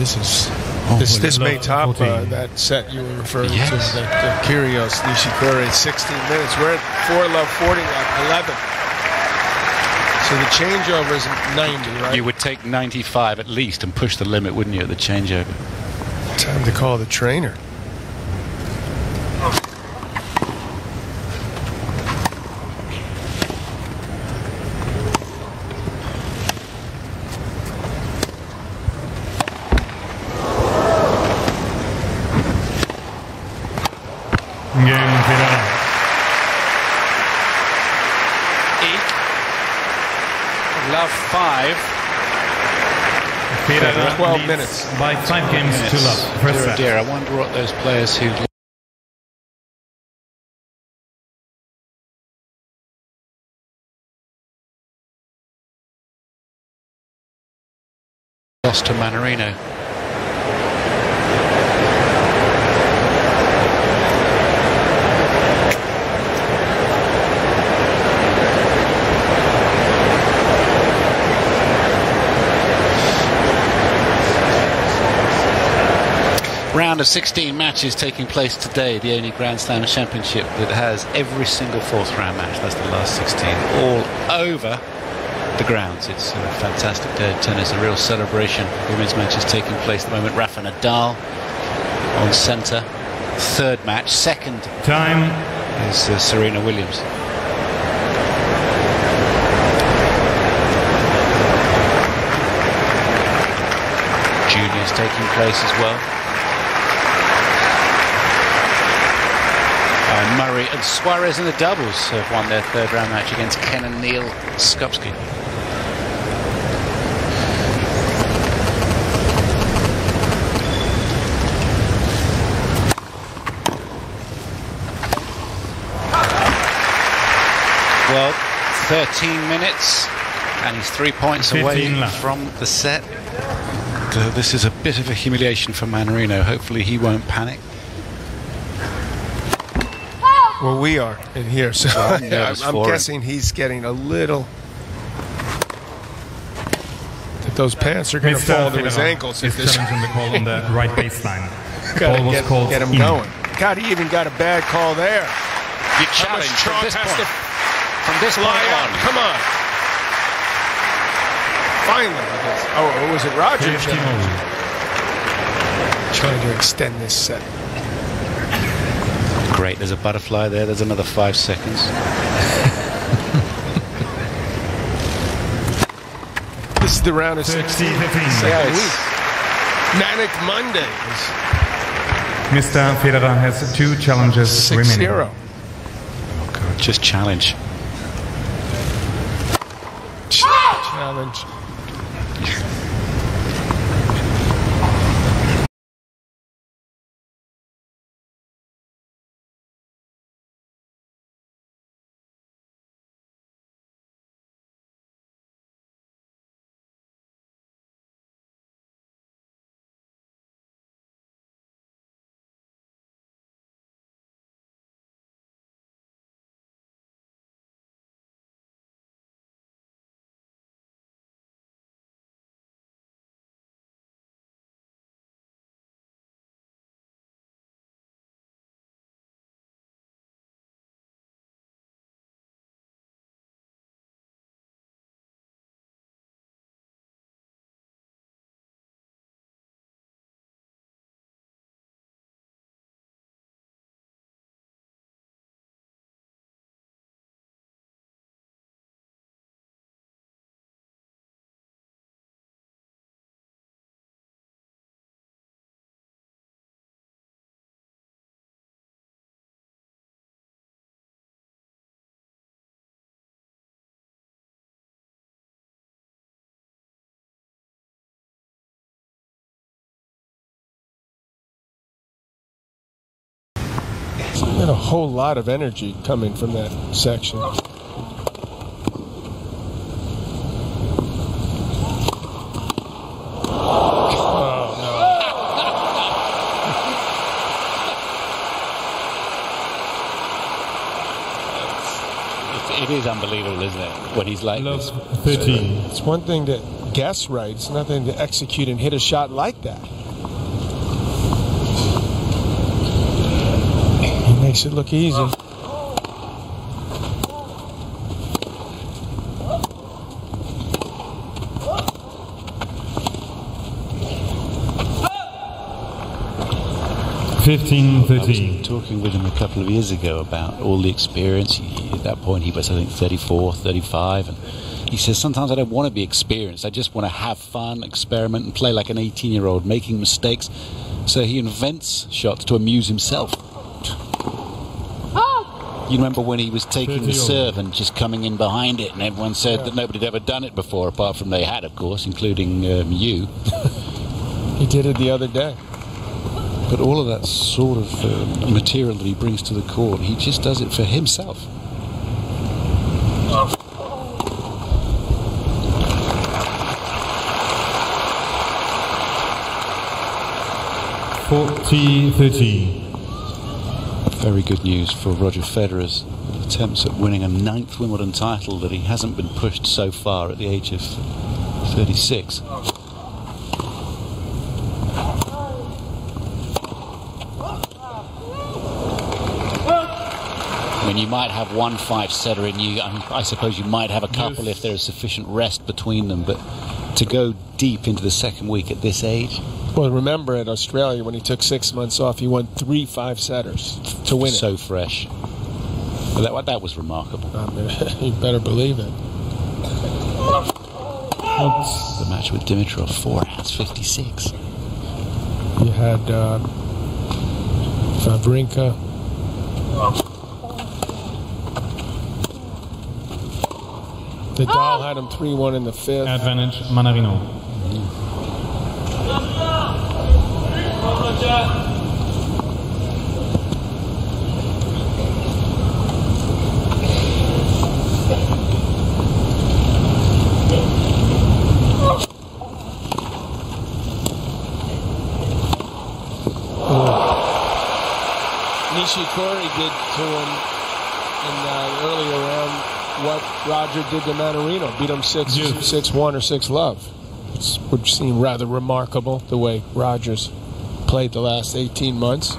this may top that set you were referring to, that Kyrgios Nishikori, 16 minutes. We're at 4-love 40 lap 11. So the changeover is 90, right? You would take 95 at least and push the limit, wouldn't you, at the changeover? Time to call the trainer. Love 5. FEDERER 12 minutes. By 5 games to love. First set. Dear, I wonder what those players who lost to Mannarino. Round of 16 matches taking place today, the only Grand Slam championship that has every single fourth round match. That's the last 16, all over the grounds. It's a fantastic day of tennis, a real celebration. Women's matches taking place at the moment. Rafa Nadal on centre. Third match. Second time is Serena Williams. Juniors taking place as well. Murray and Suarez in the doubles have won their third round match against Ken and Neil Skupski. Well, 13 minutes and he's 3 points away from the set. This is a bit of a humiliation for Mannarino. Hopefully he won't panic. Well, we are in here, so I'm guessing he's getting a little. That those pants are going to fall to his ankles. If this challenging the call on the right baseline. Ball was called get him going. God, he even got a bad call there. You challenge from this point. From this point on. Come on. Finally. Oh, was it Roger? Trying to extend this set. Great, there's a butterfly there. There's another 5 seconds. This is the round of 16. Yes. Manic Monday. Mr. FEDERER has 2 challenges remaining. 6-0. Oh God, just challenge. Challenge. Got a whole lot of energy coming from that section. Oh, no. It is unbelievable, isn't it? When he's like Love this. 13. It's one thing to guess right. It's nothing to execute and hit a shot like that. He makes it look easy. I 15-13. was talking with him a couple of years ago about all the experience. At that point he was, I think, 34, 35, and he says, sometimes I don't want to be experienced. I just want to have fun, experiment, and play like an 18-year-old, making mistakes. So he invents shots to amuse himself. You remember when he was taking the serve and just coming in behind it, and everyone said that nobody had ever done it before, apart from they had, of course, including you. He did it the other day. But all of that sort of material that he brings to the court, he just does it for himself. (40-13). Very good news for Roger Federer's attempts at winning a 9th Wimbledon title, that he hasn't been pushed so far at the age of 36. I mean, you might have one 5-setter in you. I suppose you might have a couple if there is sufficient rest between them, but to go deep into the second week at this age. Well, remember at Australia when he took 6 months off, he won 3 5-setters to win it. So fresh. But that was remarkable. I mean, you better believe it. The match with Dimitrov, 4 hours 56. You had Wawrinka. Nadal had him 3-1 in the 5th. Advantage Mannarino. Nishikori did to him in the earlier round what Roger did to Mannarino, beat him 6-1 or 6-love. It would seem rather remarkable the way Rogers played the last 18 months.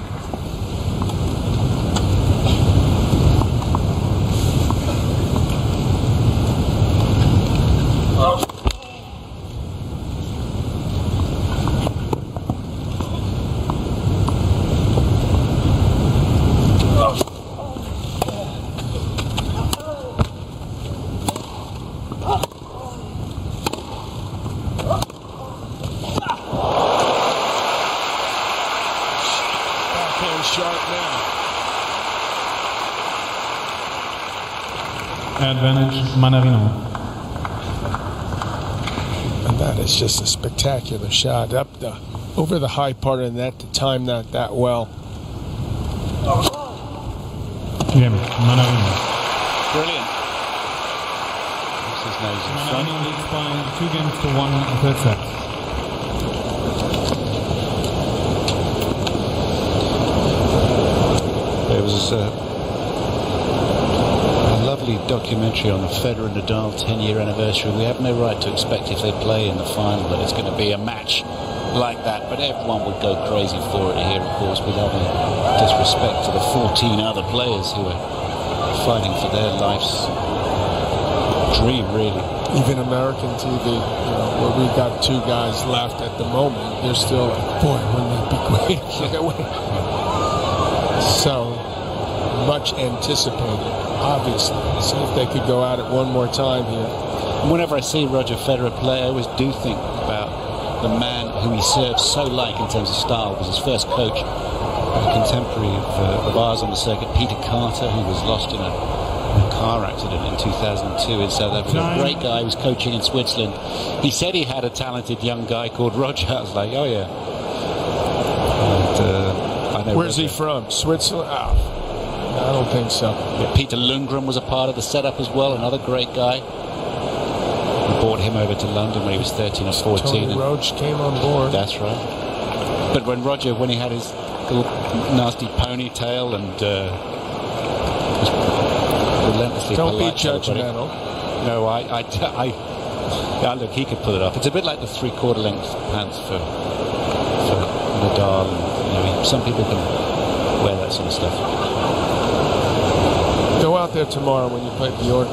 Advantage Mannarino. And that is just a spectacular shot over the high part of the net to time that well. Game Mannarino. Brilliant. His nose in front. Mannarino leads by 2-1 third set. There was a lovely documentary on the Federer and Nadal 10-year anniversary. We have no right to expect, if they play in the final, that it's going to be a match like that, but everyone would go crazy for it here, of course, without any disrespect to the 14 other players who are fighting for their life's dream, really. Even American TV, where we've got 2 guys left at the moment, they're still like, boy, wouldn't that be great? So much anticipated, obviously. See if they could go at it one more time here. Whenever I see Roger Federer play, I always do think about the man who he serves so like in terms of style. Was his first coach, a contemporary of ours on the circuit, Peter Carter, who was lost in a car accident in 2002 in South Africa. A great guy, who was coaching in Switzerland. He said he had a talented young guy called Roger. I was like, oh yeah. And, I know Where's he from? Switzerland? Oh, I don't think so. Yeah, Peter Lundgren was a part of the setup as well, another great guy. We brought him over to London when he was 13 or 14. Tony Roach came on board. That's right. But when he had his little nasty ponytail and was relentlessly Don't be polite to everybody. judgmental. No, yeah, look, he could pull it off. It's a bit like the 3/4 length pants for Nadal. And, some people can wear that sort of stuff. Go out there tomorrow when you play Bjork.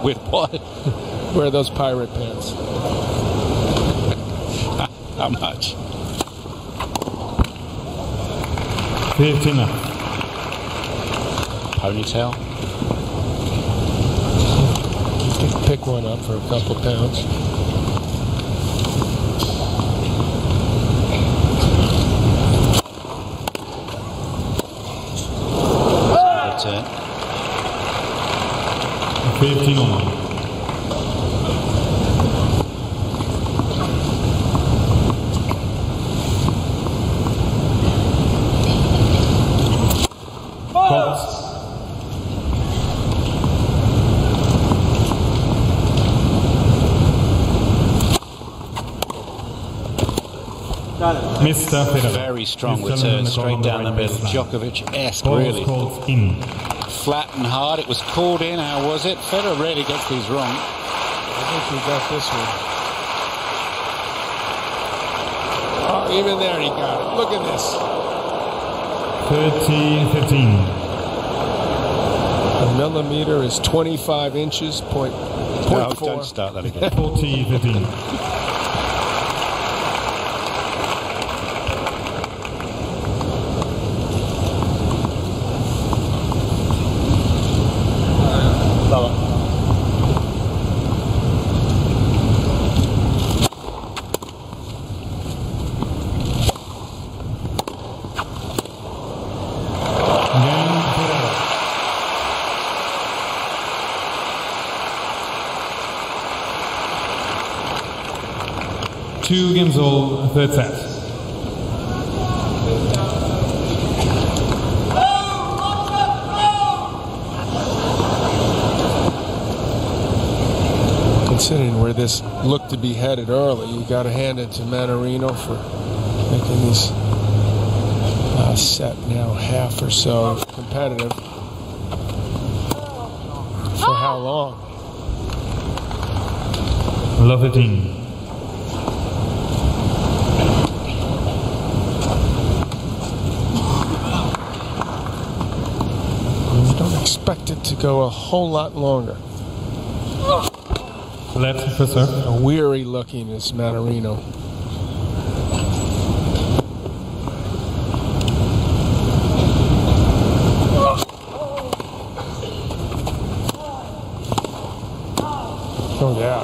With what? Wear those pirate pants. How much? 15. Ponytail? You can pick one up for a couple pounds. Return. 15. Mr. Federer. Very strong return, straight down the middle. Djokovic-esque, really. Called in. Flat and hard. It was called in. How was it? Federer really gets these wrong. I think he got this one. Oh, even there he got it. Look at this. 30-15. A millimeter is 25 inches, point No, 4. don't start that again. 40-15. Two games all, third set. Considering where this looked to be headed early, you got to hand it to Mannarino for making these set now half or so competitive. For how long? Love the team. Expect it to go a whole lot longer. Let's for serve. A weary looking is Mannarino. Oh yeah.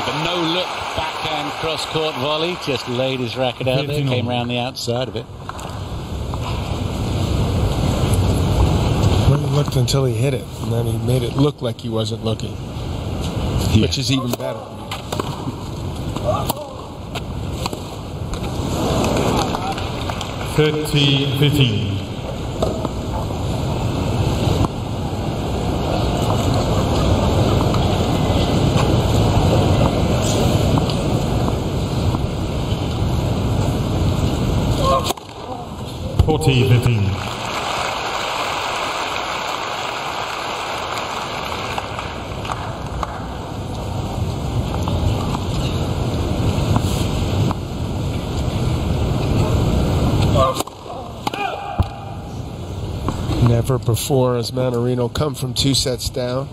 But no look backhand cross court volley. Just laid his racket out there. Came around the outside of it. Looked until he hit it, and then he made it look like he wasn't looking, which is even better. 30-15. Never before has Mannarino come from 2 sets down.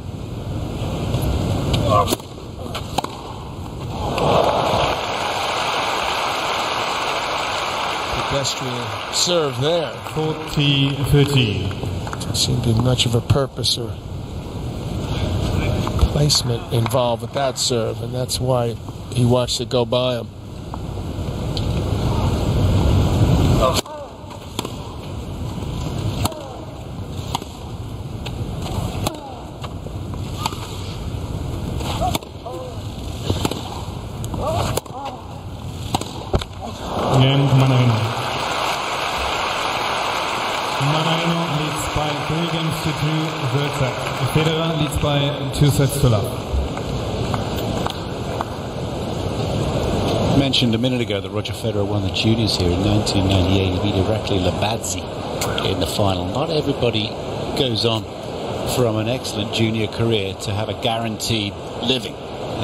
Pedestrian serve there. 40-13. Doesn't seem to be much of a purpose or placement involved with that serve, and that's why he watched it go by him. Game Mannarino. Mannarino leads by 3 games to 2, third set. Federer leads by 2 sets to love. mentioned a minute ago that Roger Federer won the juniors here in 1998. He beat Irakli Labadze in the final. Not everybody goes on from an excellent junior career to have a guaranteed living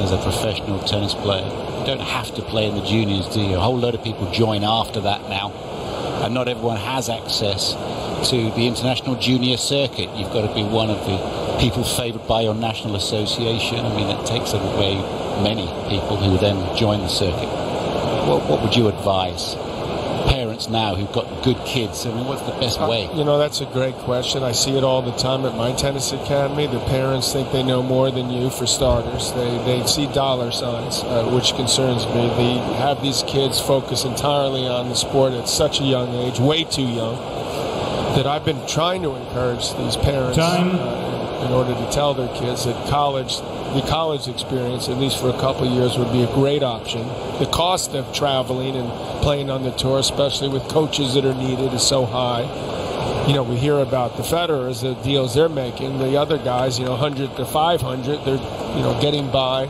as a professional tennis player. You don't have to play in the juniors, do you? A whole load of people join after that now, and not everyone has access to the international junior circuit. You've got to be one of the people favoured by your national association. I mean, it takes away many people who then join the circuit. What would you advise parents now who've got good kids? I mean, what's the best way? You know, that's a great question. I see it all the time at my tennis academy. The parents think they know more than you, for starters. They see dollar signs, which concerns me. They have these kids focus entirely on the sport at such a young age, way too young, that I've been trying to encourage these parents in order to tell their kids that the college experience, at least for a couple of years, would be a great option. The cost of traveling and playing on the tour, especially with coaches that are needed, is so high. You know, we hear about the Federers, the deals they're making. The other guys, 100 to 500, they're, getting by.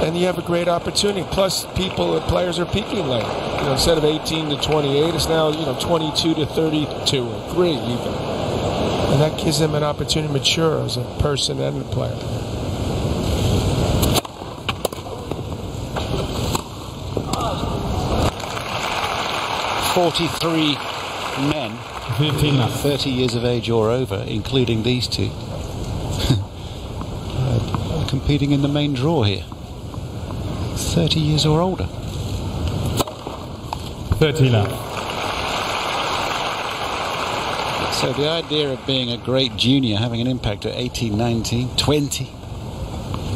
And you have a great opportunity. Plus, players are peaking late. Instead of 18 to 28, it's now, 22 to 32 or 3 even. And that gives them an opportunity to mature as a person and a player. 43 men, 30 years of age or over, including these two, competing in the main draw here. 30 years or older. 30 left. So the idea of being a great junior, having an impact at 18, 19, 20,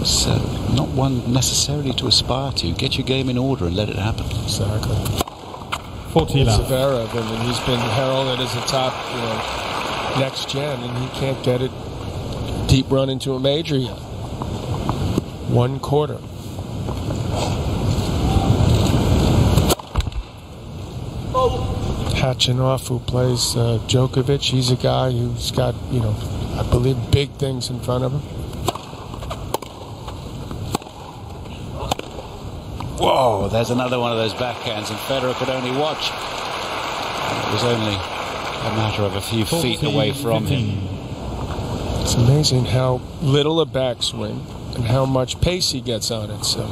is not one necessarily to aspire to. Get your game in order and let it happen. Exactly. 40 left. Zverev, and he's been heralded as a top, next gen, and he can't get it deep run into a major yet. 1 quarter. Hachinov, who plays Djokovic, he's a guy who's got, I believe big things in front of him. Whoa, there's another one of those backhands, and Federer could only watch. It was only a matter of a few feet away from him. It's amazing how little a backswing and how much pace he gets on it. So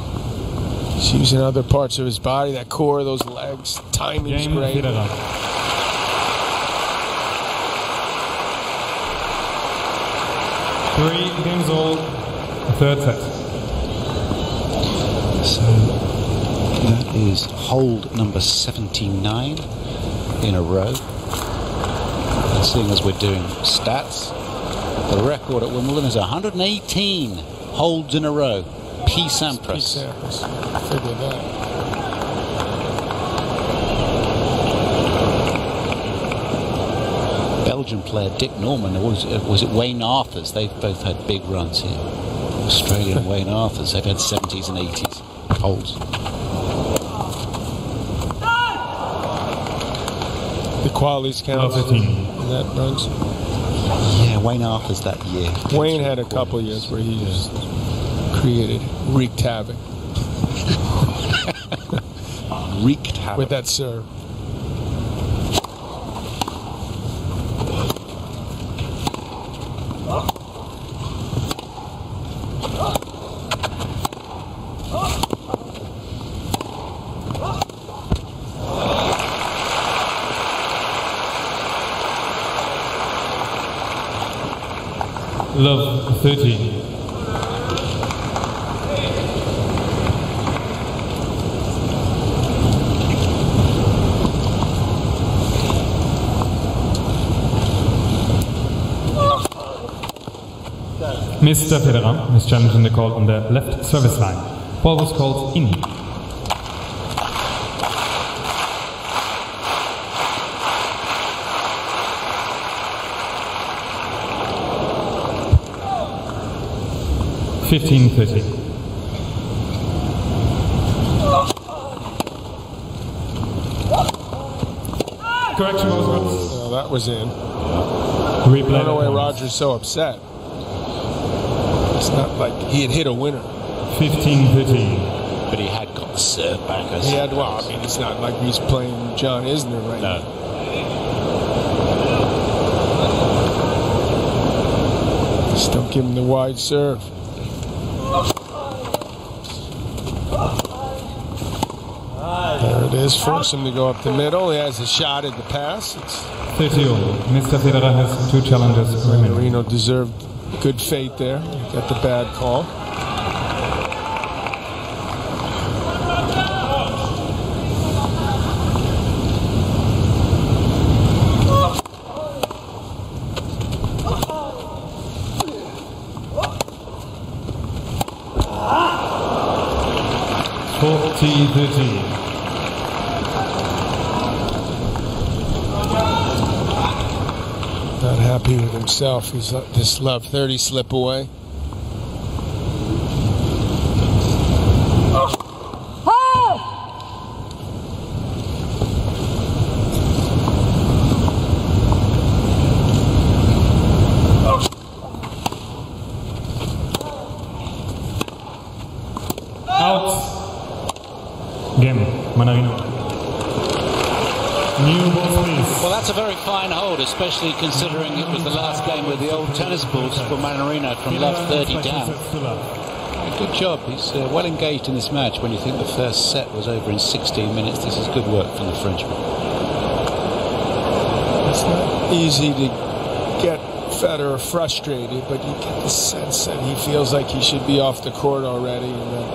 he's using other parts of his body, that core, those legs, timing's great. 3 games all, 3rd set. So that is hold number 79 in a row. And seeing as we're doing stats, the record at Wimbledon is 118 holds in a row. P. Sampras. Figure that. Belgian player Dick Norman, or was it Wayne Arthurs? They've both had big runs here. Australian Wayne Arthurs, they've had 70s and 80s holds. The qualities count in that runs. Yeah, Wayne Arthurs that year. Wayne had a couple of years where he just wreaked havoc. Wreaked havoc. With that serve. Love 30. Mr. Federer is challenging the call on the left service line. Ball was called in. (15-30). Correction, was good. Oh, that was in. Replay. I don't know why Roger's so upset. It's not like he had hit a winner. 15-30. but he had got the serve back. He had, well, I mean, it's not like he's playing John Isner right now. Just don't give him the wide serve. There it is. Force him to go up the middle. He has a shot at the pass. It's 30-all. Mr. Federer has 2 challenges remaining. Mannarino deserved good fate there. He got the bad call. Not happy with himself. He's let this love 30 slip away. Game, Mannarino. New ball, please. Well, that's a very fine hold, especially considering it was the last game with the old tennis balls for Mannarino from love 30 down. Good job. He's well engaged in this match. When you think the first set was over in 16 minutes, this is good work from the Frenchman. It's not easy to get Federer frustrated, but you get the sense that he feels like he should be off the court already, and that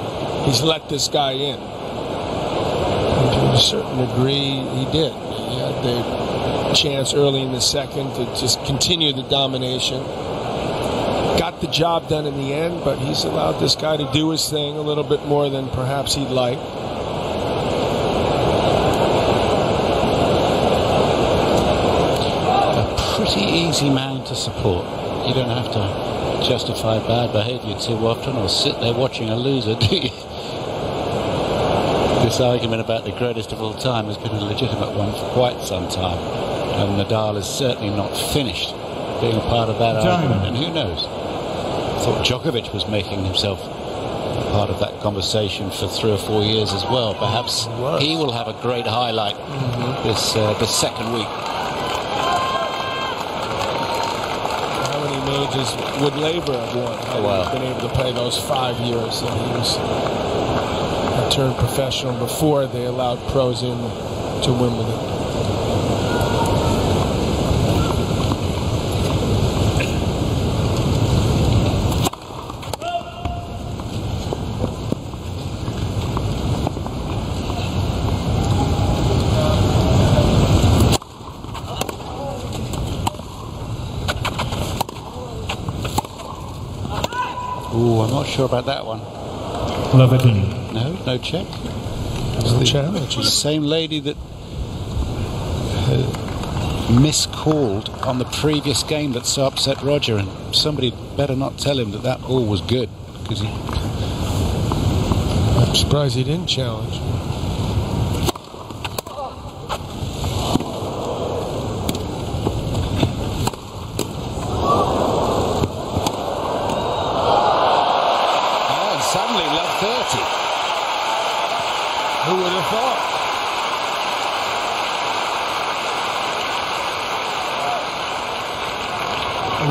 he's let this guy in. And to a certain degree, he did. He had the chance early in the second to just continue the domination. Got the job done in the end, but he's allowed this guy to do his thing a little bit more than perhaps he'd like. A pretty easy man to support. You don't have to justify bad behaviour too often or sit there watching a loser, do you? This argument about the greatest of all time has been a legitimate one for quite some time, and Nadal is certainly not finished being a part of that argument, and who knows? I thought Djokovic was making himself part of that conversation for 3 or 4 years as well. Perhaps he will have a great highlight this second week. How many majors would Laver have won? Had he been able to play those 5 years that he was turned professional before they allowed pros in to Wimbledon. Ooh, I'm not sure about that one. Love it in. No check. No challenge. The same lady that miscalled on the previous game that so upset Roger, and somebody better not tell him that that ball was good, because I'm surprised he didn't challenge. Suddenly love 30. Who would have thought?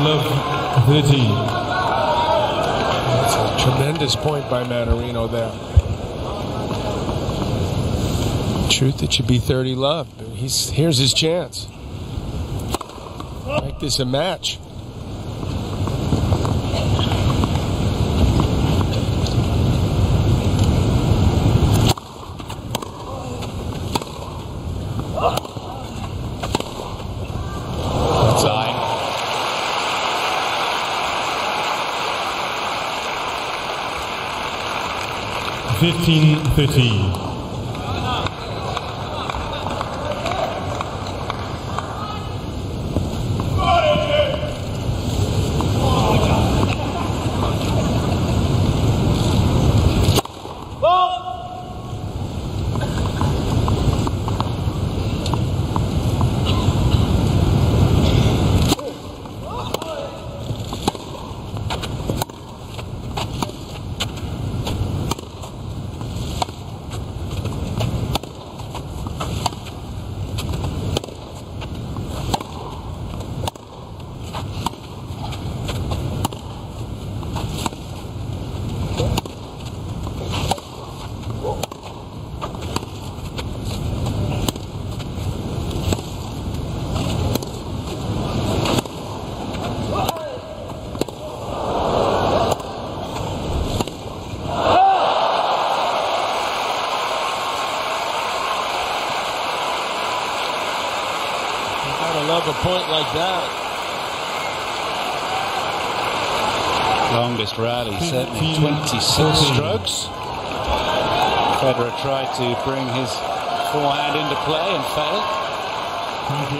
Love 30. That's a tremendous point by Mannarino there. Truth, it should be 30 love. Here's his chance. Make this a match. Line. $15-13. a point like that. Longest rally, certainly 26 strokes. Federer tried to bring his forehand into play and failed. Thank you.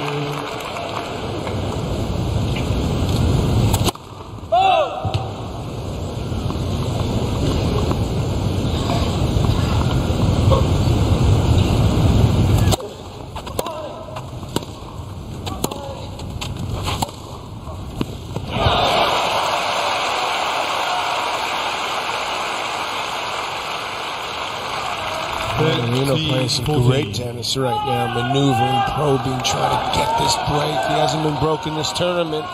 Mannarino playing some great tennis right now, maneuvering, probing, trying to get this break. He hasn't been broken this tournament.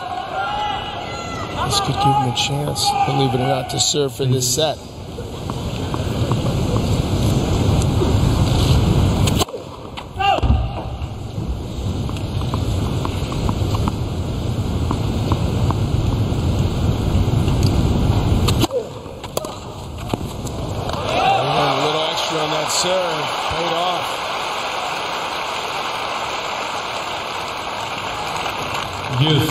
This could give him a chance, believe it or not, to serve for this set. On that serve, paid off. Yes.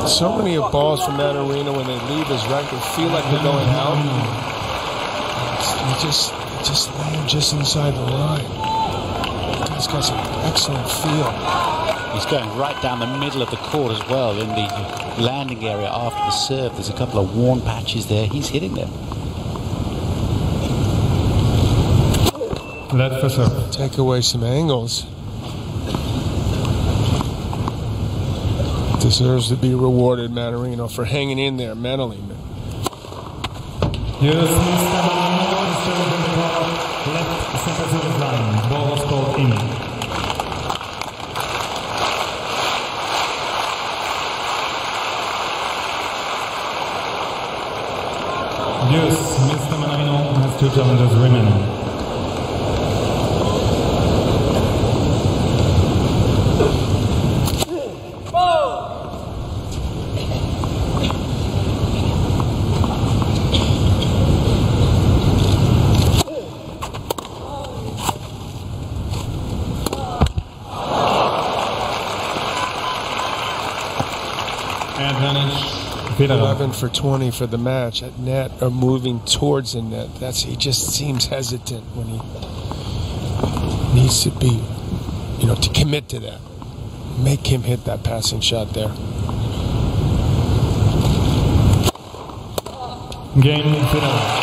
So many balls from Mannarino when they leave his racket feel like they're going out. They just land just inside the line. The guy's got some excellent feel. He's going right down the middle of the court as well in the landing area after the serve. There's a couple of worn patches there. He's hitting them. Let for serve. Take away some angles. Deserves to be rewarded, Mannarino, for hanging in there mentally. Here's Mr. Mannarino, serving the ball, left center service line. Ball was called in. Yes, Mr. Mannarino has 2 challenges remaining. Advantage, FEDERER. 11 for 20 for the match at net, or moving towards the net. He just seems hesitant when he needs to be, to commit to that. Make him hit that passing shot there. Game FEDERER.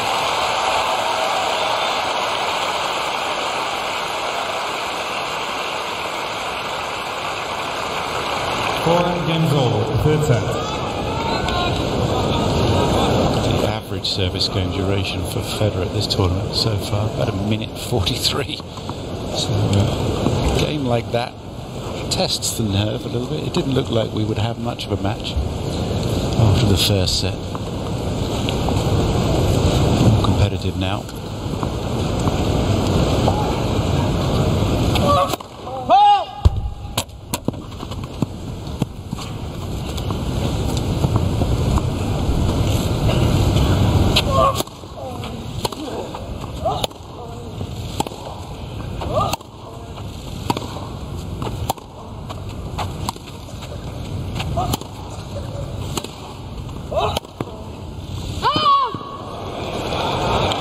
Games over, third set. The average service game duration for Federer at this tournament so far, about 1:43. So a game like that tests the nerve a little bit. It didn't look like we would have much of a match after the first set. More competitive now.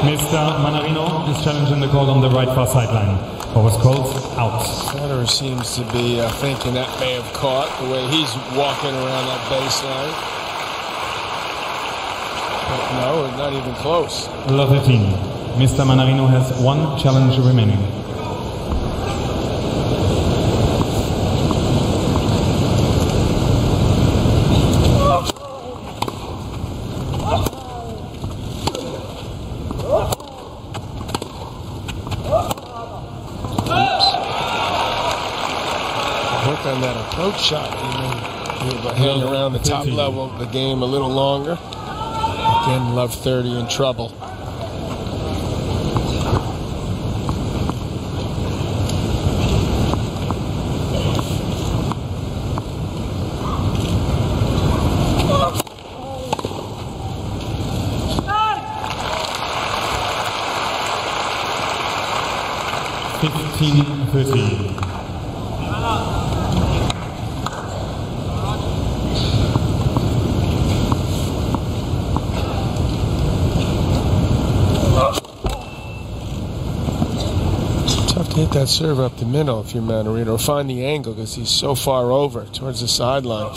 Mr. Mannarino is challenging the call on the right far sideline. What was called out. Federer seems to be thinking that may have caught the way he's walking around that baseline. But no, not even close. Love 13. Mr. Mannarino has 1 challenge remaining. Work on that approach shot. But hang around the top level of the game a little longer. Again, Love 30 in trouble. Tough to hit that serve up the middle if you're Mannarino, or find the angle because he's so far over towards the sideline.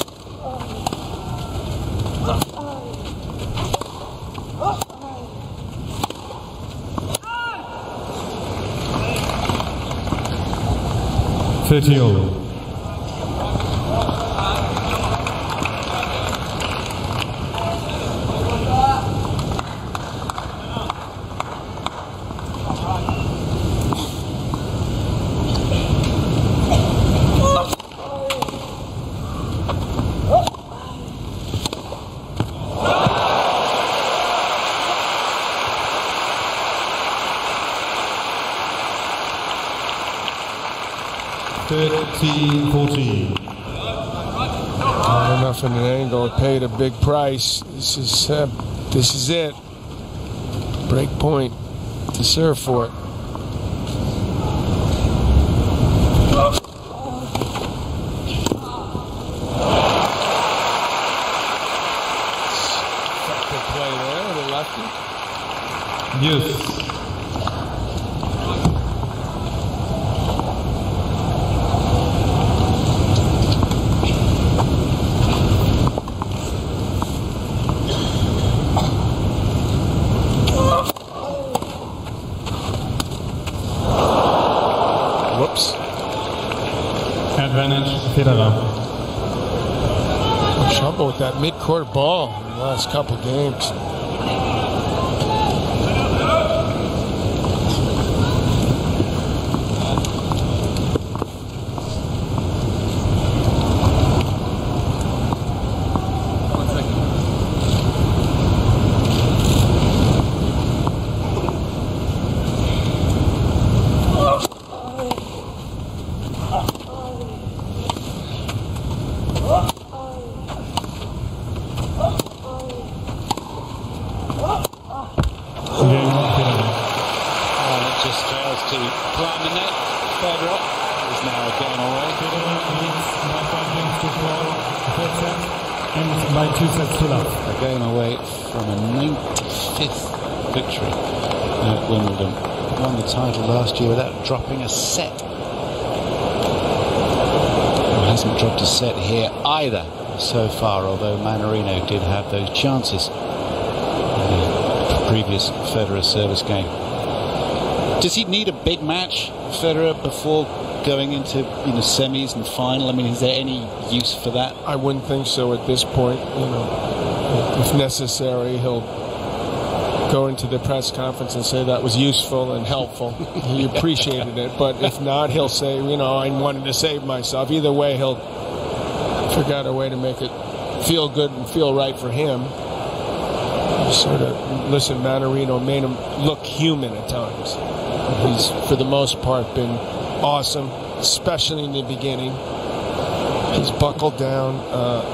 Not enough in an angle. Paid a big price. This is it. Break point to serve for it. Effective play there, the lefty. Yes. Advantage, FEDERER. Trouble with that mid-court ball in the last couple games. Just fails to climb the net. FEDERER is now a game away. And by 2 sets to love. A game away from a 95th victory at Wimbledon. Won the title last year without dropping a set. Well, hasn't dropped a set here either so far, although Mannarino did have those chances in the previous FEDERER service game. Does he need a big match, FEDERER, before going into semis and final? I mean, is there any use for that? I wouldn't think so at this point. If necessary, he'll go into the press conference and say that was useful and helpful. He appreciated it. But if not, he'll say, I wanted to save myself. Either way, he'll figure out a way to make it feel good and feel right for him. Mannarino made him look human at times. He's, for the most part, been awesome, especially in the beginning. He's buckled down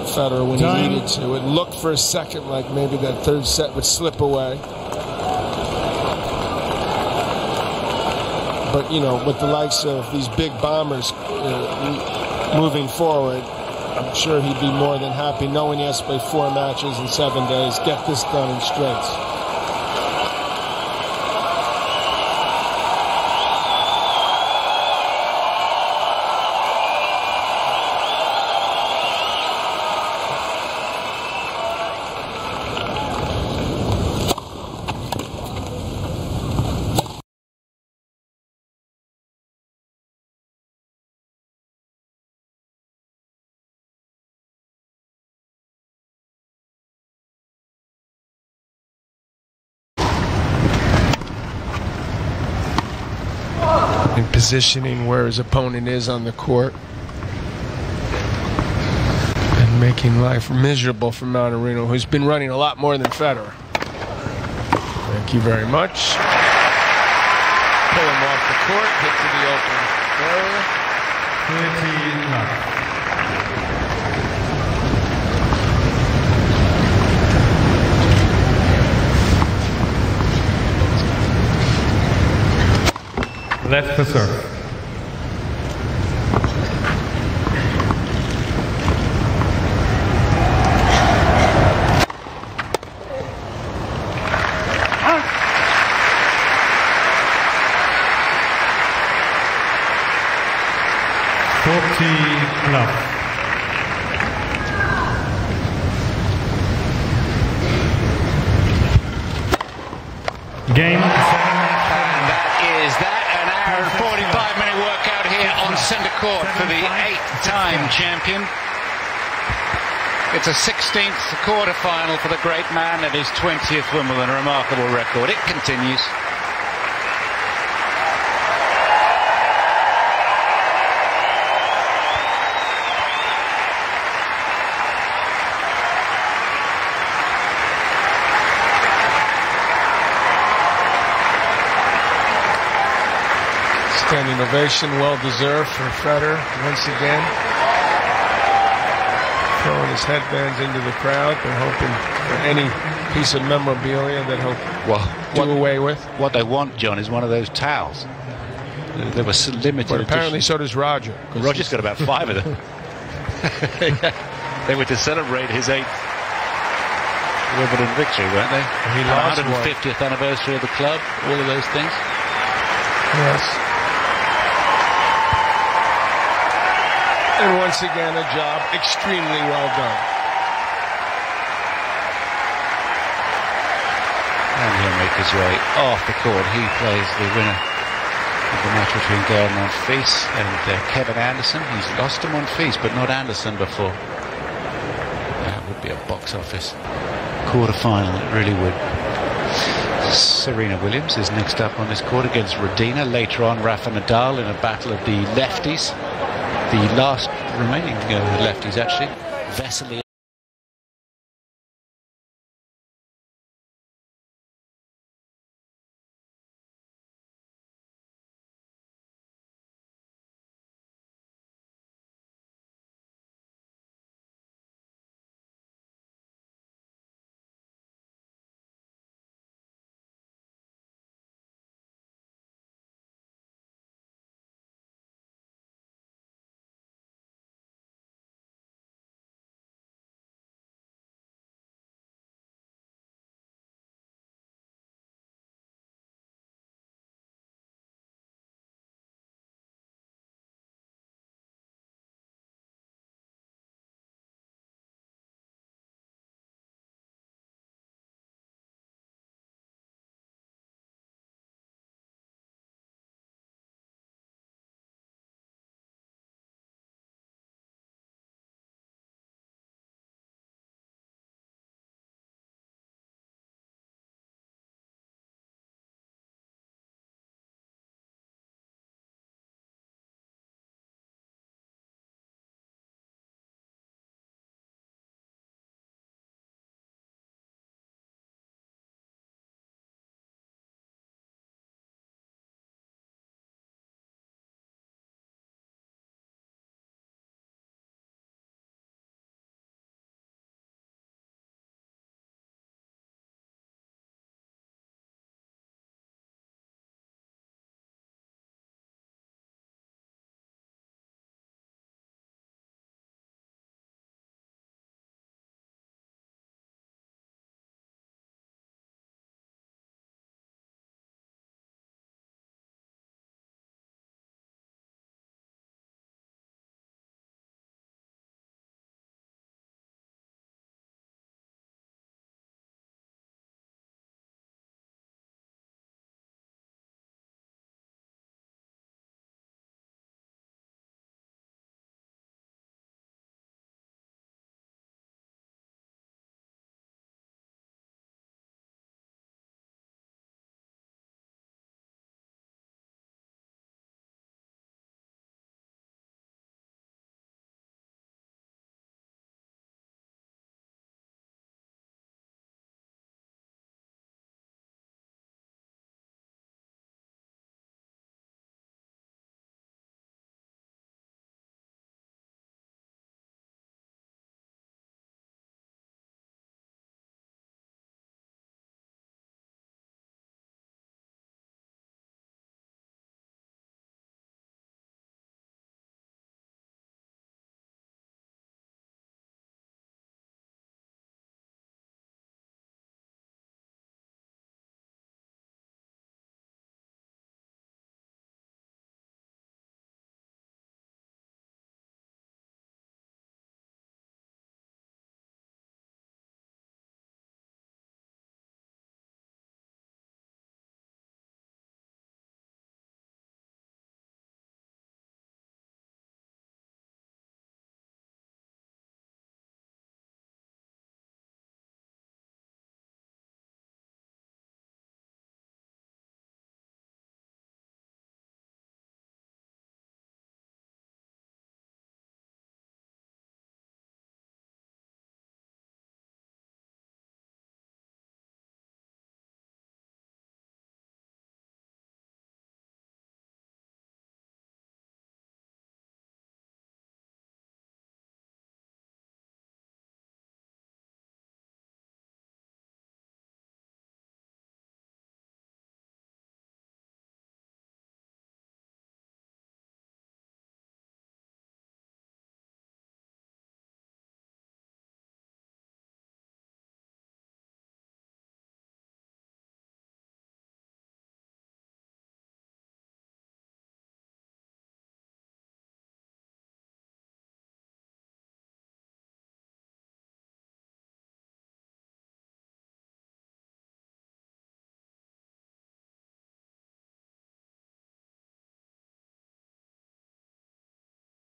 FEDERER when he needed to. It looked for a second like maybe that third set would slip away. But, with the likes of these big bombers moving forward, I'm sure he'd be more than happy knowing he has to play 4 matches in 7 days, get this done in straights. Positioning where his opponent is on the court. And making life miserable for Mannarino, who's been running a lot more than Federer. Thank you very much. Pull him off the court, hit to the open area. 30 love. Left to serve. Game 7. And that an hour and 45-minute workout here on centre court for the 8th-time champion. It's a 16th quarter-final for the great man at his 20th Wimbledon. A remarkable record. It continues. Standing ovation, well-deserved for Federer once again. Throwing his headbands into the crowd. They're hoping for any piece of memorabilia that he'll do away with. What they want, John, is one of those towels. They were so limited. But apparently so does Roger. Roger's got about 5 of them. They were to celebrate his 8th Wimbledon victory, weren't they? He lost 150th anniversary of the club, all of those things. Yes. And once again, a job extremely well done. And he'll make his way off the court. He plays the winner of the match between Gordon Monfils and Kevin Anderson. He's lost to Monfils, but not Anderson before. That would be a box office quarter-final. It really would. Serena Williams is next up on this court against Rodina. Later on, Rafa Nadal in a battle of the lefties. The last remaining lefties, actually. Vesely